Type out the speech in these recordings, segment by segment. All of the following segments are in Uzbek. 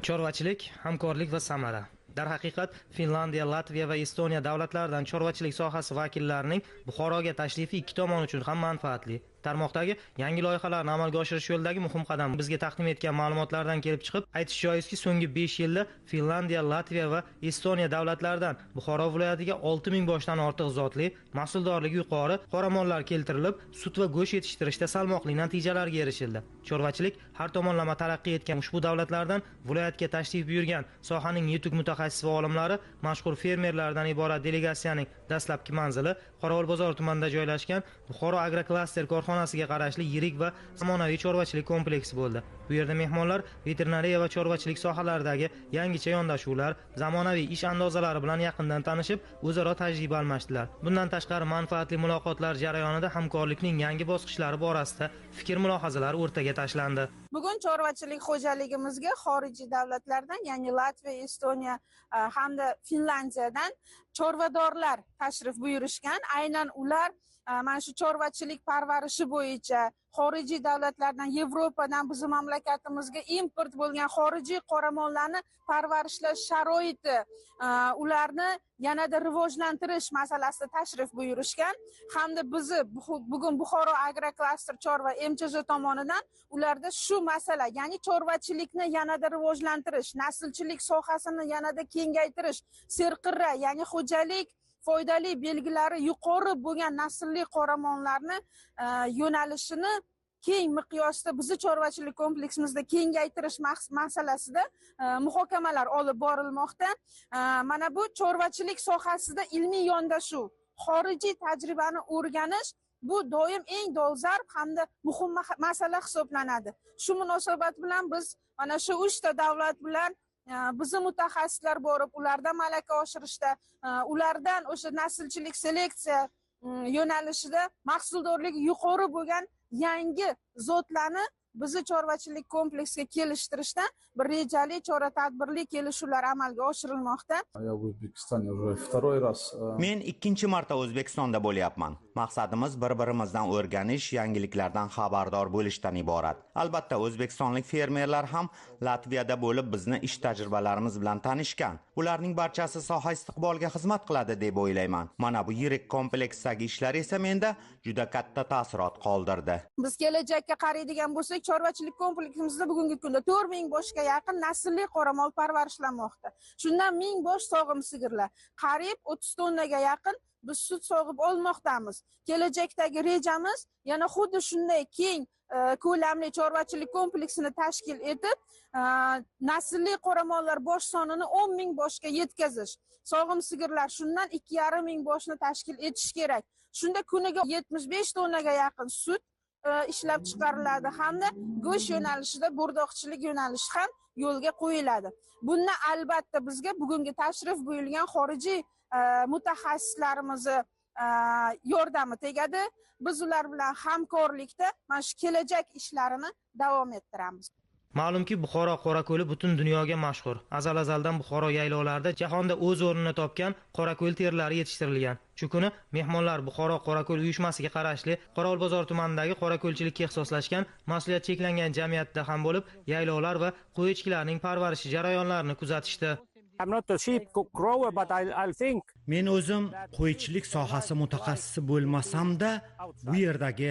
Chorvachilik, hamkorlik va samara. Darhaqiqat, Finlandiya, Latviya va Estoniya davlatlaridan chorvachilik sohasi vakillarining Buxoroga tashrifi ikki tomon uchun ham manfaatli. Tarmoqdagi yangi loyihalarni amalga oshirish yo'lidagi muhim qadam. Bizga taqdim etgan ma'lumotlardan kelib chiqib, aytish joizki, so'nggi 5 yilda Finlandiya, Latviya va Estoniya davlatlaridan Buxoro viloyatiga 6000 boshdan ortiq zotli, mahsuldorligi yuqori qoramollar keltirilib, sut va go'sht yetishtirishda salmoqli natijalarga erishildi. Chorvachilik har tomonlama taraqqiy etgan ushbu davlatlardan viloyatga tashrif buyurgan sohaning yetuk mutaxassis va olimlari mashhur fermerlardan iborat delegatsiyaning dastlabki manzili Qorovulbozor tumanida joylashgan Buxoro agroklaster korxonasiga qarashli yirik va zamonaviy chorvachilik kompleksi bo'ldi. Bu yerda mehmonlar veterinariya va chorvachilik sohalaridagi yangicha yondashuvlar, zamonaviy ish andozalari bilan yaqindan tanishib, o'zaro tajriba almashdilar. Bundan tashqari manfaatli muloqotlar jarayonida hamkorlikning yangi bosqichlari borasida fikr-mulohazalar o'rtaga tashlandi. Bugun chorvachilik xo'jaligimizga xorijiy davlatlardan, ya'ni Latviya, Estoniya hamda Finlandiyadan chorvadorlar tashrif buyurishgan. Aynan ular mana shu chorvachilik parvarishi bo'yicha xorijiy davlatlardan, Yevropadan bizning mamlakatimizga import bo'lgan xorijiy qoramollarni parvarishlash sharoiti, ularni yanada rivojlantirish masalasida tashrif buyurishgan hamda bizni bugun Buxoro agroklaster chorva MChJ tomonidan ularda shu masala, ya'ni chorvachilikni yanada rivojlantirish, naslchilik sohasini yanada kengaytirish, serqirra, ya'ni xo'jalik foydali belgilari yuqori bo'lgan naslli qoramollarni yo'nalishini keng miqyosda bizni chorvachilik kompleksimizda kengaytirish masalasida muhokamalar olib borilmoqda. Mana bu chorvachilik sohasida ilmiy yondashuv, xorijiy tajribani o'rganish bu doim eng dolzarb hamda muhim masala hisoblanadi. Shu munosabat bilan biz mana shu 3 ta davlat bilan bizni mutaxassislar borib, ulardan malaka oshirishda, ulardan o'sha naslchilik seleksiya yo'nalishida mahsuldorligi yuqori bo'lgan yangi zotlarni bizni chorvachilik kompleksiga kelishtirishda bir rejali chora-tadbirli kelishuvlar amalga oshirilmoqda. Men ikkinchi marta O'zbekistonda bo'lyapman. Maqsadimiz bir-birimizdan o'rganish, yangiliklardan xabardor bo'lishdan iborat. Albatta, o'zbekistonlik fermerlar ham Latviyada bo'lib bizni ish tajribalarimiz bilan tanishgan. Ularning barchasi soha istiqboliga xizmat qiladi deb o'ylayman. Mana bu yirik kompleksdagi ishlar esa menda juda katta taassurot qoldirdi. Biz kelajakka qaraydigan bo'lsak, chorvachilik kompleksimizda bugungi kunda 4000 boshga yaqin naslli qoramol parvarishlanmoqda. Shundan 1000 bosh sog'im sigirlar, qariyb 30 tonnaga yaqin biz sut sog'ib olmoqdamiz. Kelajakdagi rejamiz yana xuddi shunday keng ko'lamli chorvachilik kompleksini tashkil etib, naslli qoramollar bosh sonini 10 000 boshga yetkazish. Sog'im sigirlar shundan 2500 boshni tashkil etish kerak. Shunda kuniga 75 tonnaga yaqin sut ishlab chiqariladi hamda go'sht yo'nalishida bo'rdoqchilik yo'nalishi ham yo'lga qo'yiladi. Bundan albatta bizga bugungi tashrif buyurgan xorijiy mutaxassislarimiz yordami tegadi. Biz ular bilan hamkorlikda mana shu kelajak ishlarini davom ettiramiz. Ma'lumki, Buxoro qorako'li butun dunyoga mashhur. Azal-azaldan Buxoro yaylovlarida jahonda o'z o'rnini topgan qorako'l terilari yetishtirilgan. Shu kuni mehmonlar Buxoro qorako'l uyushmasiga qarashli Qorovulbozor tumanidagi qorako'lchilikka ixtisoslashgan mas'uliyat cheklangan jamiyatda ham bo'lib, yaylovlar va qo'y-echkilarning parvarishi jarayonlarini kuzatishdi. Men o'zim qo'ychilik sohasi mutaxassisi bo'lmasam-da, bu yerdagi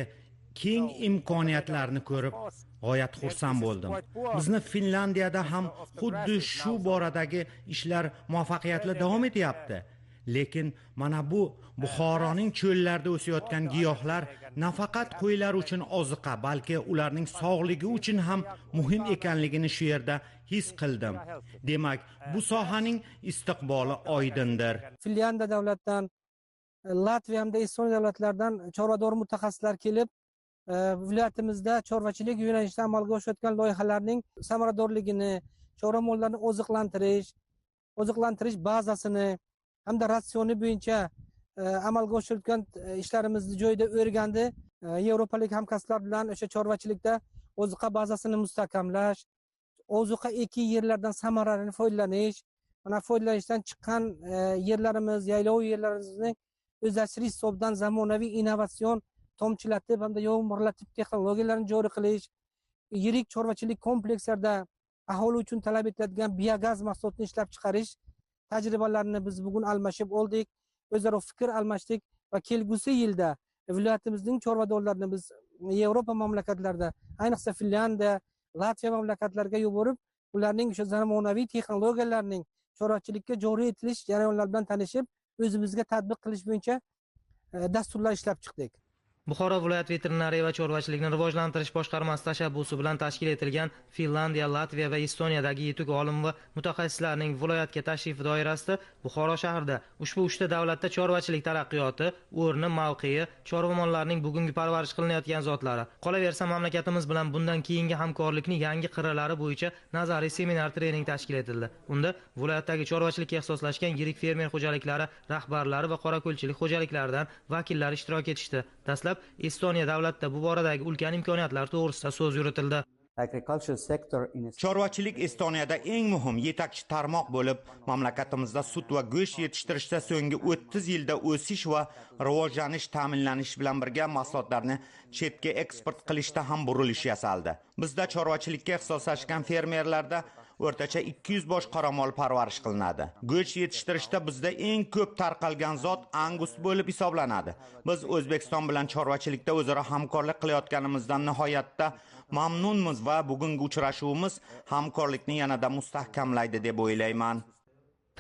keng imkoniyatlarni ko'rib g'oyat xursand bo'ldim. Bizni Finlandiyada ham xuddi shu boradagi ishlar muvaffaqiyatli davom etyapti. Lekin mana bu Buxoroning cho'llarida o'sayotgan giyohlar nafaqat qo'ylar uchun oziqa, balki ularning sog'ligi uchun ham muhim ekanligini shu yerda his qildim. Demak, bu sohaning istiqboli oydindir. Finlandiya davlatidan, Latviya hamda Estoniya davlatlaridan chorvador mutaxassislar kelib, viloyatimizda chorvachilik yo'nalishida amalga oshayotgan loyihalarning samaradorligini, choramollarni oziqlantirish bazasini hamda ratsioni bo'yicha amalga oshirayotgan ishlarimizni joyida o'rgandi. Yevropalik hamkasblar bilan o'sha chorvachilikda oziqa bazasini mustahkamlash, oziqa ekin yerlardan samaralarini foydalanish, mana foydalanishdan chiqqan yerlarimiz, yaylov yerlarimizni o'zlashtirish hisobidan zamonaviy innovatsion tomchilatib hamda yomg'irlatib texnologiyalarni joriy qilish, yirik chorvachilik komplekslarda aholi uchun talab etiladigan biogaz mahsulotini ishlab chiqarish tajribalarini biz bugun almashib oldik, o'zaro fikr almashdik va kelgusi yilda viloyatimizning chorvadorlarini biz Yevropa mamlakatlarida, ayniqsa Finlandiya, Latviya mamlakatlariga yuborib, ularning o'sha zamonaviy texnologiyalarning chorvachilikka joriy etilish jarayonlari bilan tanishib, o'zimizga tatbiq qilish bo'yicha dasturlar ishlab chiqdik. Buxoro viloyat veterinariya va chorvachilikni rivojlantirish boshqarmasi tashabbusi bilan tashkil etilgan Finlandiya, Latviya va Estoniyadagi yetuk olim va mutaxassislarning viloyatga tashrifi doirasida Buxoro shahrida ushbu 3 ta davlatda chorvachilik taraqqiyoti, o'rni, mavqei, chorva mollarining bugungi parvarish qilinayotgan zotlari. Qolaversa, mamlakatimiz bilan bundan keyingi hamkorlikning yangi qirralari bo'yicha nazariy seminar trening tashkil etildi. Unda viloyatdagi chorvachilikka ixtisoslashgan yirik fermer xo'jaliklari rahbarlari va qorako'lchilik xo'jaliklaridan vakillar ishtirok etishdi. Dastlab Estoniya davlatida bu boradagi ulkan imkoniyatlar to'g'risida so'z yuritildi. Chorvachilik Estoniyada eng muhim yetakchi tarmoq bo'lib, mamlakatimizda sut va go'sht yetishtirishda so'nggi 30 yilda o'sish va rivojlanish ta'minlanishi bilan birga mahsulotlarni chetga eksport qilishda ham burilish yasaldi. Bizda chorvachilikka ixtisoslashgan fermerlarda o'rtacha 200 bosh qoramol parvarish qilinadi. Go'sht yetishtirishda bizda eng ko'p tarqalgan zot angus bo'lib hisoblanadi. Biz O'zbekiston bilan chorvachilikda o'zaro hamkorlik qilayotganimizdan nihoyatda mamnunmiz va bugungi uchrashuvimiz hamkorlikni yanada mustahkamlaydi deb o'ylayman.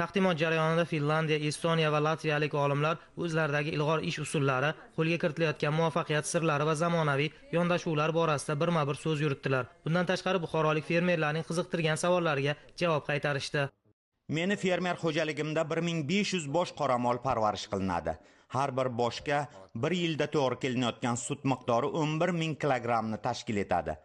Taqdimot jarayonida Finlandiya, Estoniya va latviyalik olimlar o'zlaridagi ilg'or ish usullari, qo'lga kiritilayotgan muvaffaqiyat sirlari va zamonaviy yondashuvlar borasida birma-bir so'z yuritdilar. Bundan tashqari buxorolik fermerlarning qiziqtirgan savollariga javob qaytarishdi. Meni fermer xo'jaligimda 1500 bosh qoramol parvarish qilinadi. Har bir boshga 1 yilda to'g'ri kelinayotgan sut miqdori 11 ming kilogrammni tashkil etadi.